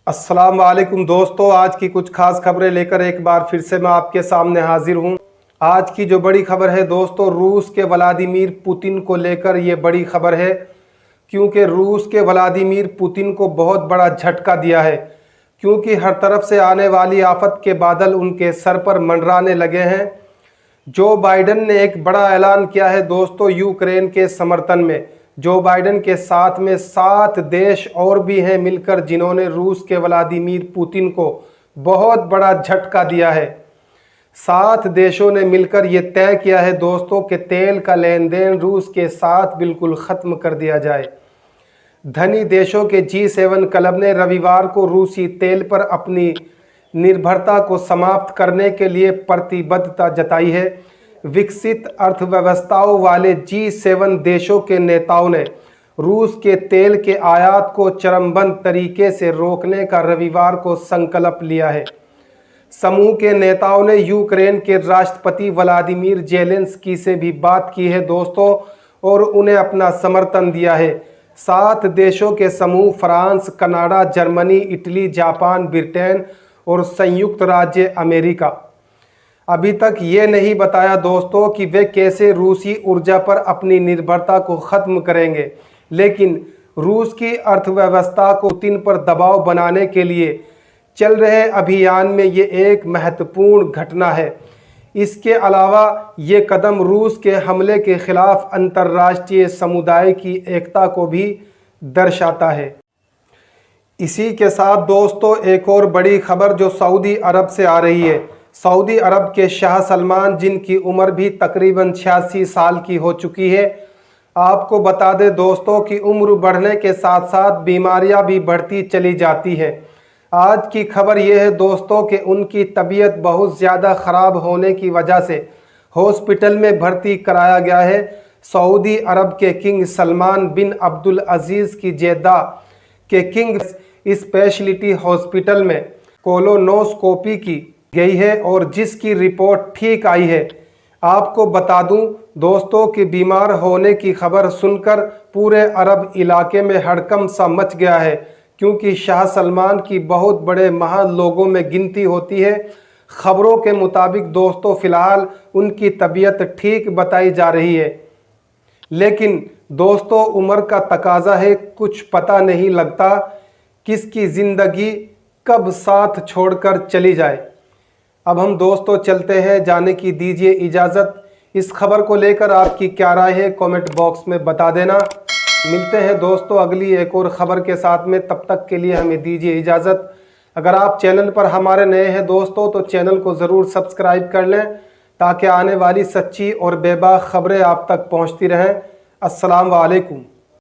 अस्सलाम वालेकुम दोस्तों, आज की कुछ खास खबरें लेकर एक बार फिर से मैं आपके सामने हाजिर हूं। आज की जो बड़ी खबर है दोस्तों, रूस के व्लादिमीर पुतिन को लेकर ये बड़ी खबर है, क्योंकि रूस के व्लादिमीर पुतिन को बहुत बड़ा झटका दिया है, क्योंकि हर तरफ से आने वाली आफत के बादल उनके सर पर मंडराने लगे हैं। जो बाइडन ने एक बड़ा ऐलान किया है दोस्तों यूक्रेन के समर्थन में। जो बाइडन के साथ में 7 देश और भी हैं मिलकर, जिन्होंने रूस के व्लादिमीर पुतिन को बहुत बड़ा झटका दिया है। 7 देशों ने मिलकर ये तय किया है दोस्तों कि तेल का लेन देन रूस के साथ बिल्कुल ख़त्म कर दिया जाए। धनी देशों के G7 क्लब ने रविवार को रूसी तेल पर अपनी निर्भरता को समाप्त करने के लिए प्रतिबद्धता जताई है। विकसित अर्थव्यवस्थाओं वाले G7 देशों के नेताओं ने रूस के तेल के आयात को चरमबंद तरीके से रोकने का रविवार को संकल्प लिया है। समूह के नेताओं ने यूक्रेन के राष्ट्रपति व्लादिमीर ज़ेलेंस्की से भी बात की है दोस्तों, और उन्हें अपना समर्थन दिया है। 7 देशों के समूह France, Canada, Germany, Italy, Japan, Britain और संयुक्त राज्य अमेरिका। अभी तक ये नहीं बताया दोस्तों कि वे कैसे रूसी ऊर्जा पर अपनी निर्भरता को ख़त्म करेंगे, लेकिन रूस की अर्थव्यवस्था को पुतिन पर दबाव बनाने के लिए चल रहे अभियान में ये एक महत्वपूर्ण घटना है। इसके अलावा ये कदम रूस के हमले के खिलाफ अंतर्राष्ट्रीय समुदाय की एकता को भी दर्शाता है। इसी के साथ दोस्तों एक और बड़ी खबर जो सऊदी अरब से आ रही है। सऊदी अरब के शाह सलमान, जिनकी उम्र भी तकरीबन 86 साल की हो चुकी है। आपको बता दें दोस्तों कि उम्र बढ़ने के साथ साथ बीमारियां भी बढ़ती चली जाती हैं। आज की खबर यह है दोस्तों कि उनकी तबीयत बहुत ज़्यादा ख़राब होने की वजह से हॉस्पिटल में भर्ती कराया गया है। सऊदी अरब के किंग सलमान बिन अब्दुल अजीज़ की जेद्दा के किंग स्पेशलिटी हॉस्पिटल में कोलोनोस्कोपी की गई है, और जिसकी रिपोर्ट ठीक आई है। आपको बता दूं दोस्तों कि बीमार होने की खबर सुनकर पूरे अरब इलाके में हड़कंप सा मच गया है, क्योंकि शाह सलमान की बहुत बड़े महान लोगों में गिनती होती है। खबरों के मुताबिक दोस्तों फ़िलहाल उनकी तबीयत ठीक बताई जा रही है, लेकिन दोस्तों उम्र का तकाजा है, कुछ पता नहीं लगता किसकी ज़िंदगी कब साथ छोड़कर चली जाए। अब हम दोस्तों चलते हैं, जाने की दीजिए इजाज़त। इस खबर को लेकर आपकी क्या राय है कमेंट बॉक्स में बता देना। मिलते हैं दोस्तों अगली एक और ख़बर के साथ में, तब तक के लिए हमें दीजिए इजाज़त। अगर आप चैनल पर हमारे नए हैं दोस्तों तो चैनल को ज़रूर सब्सक्राइब कर लें, ताकि आने वाली सच्ची और बेबाक खबरें आप तक पहुँचती रहें। अस्सलाम वालेकुम।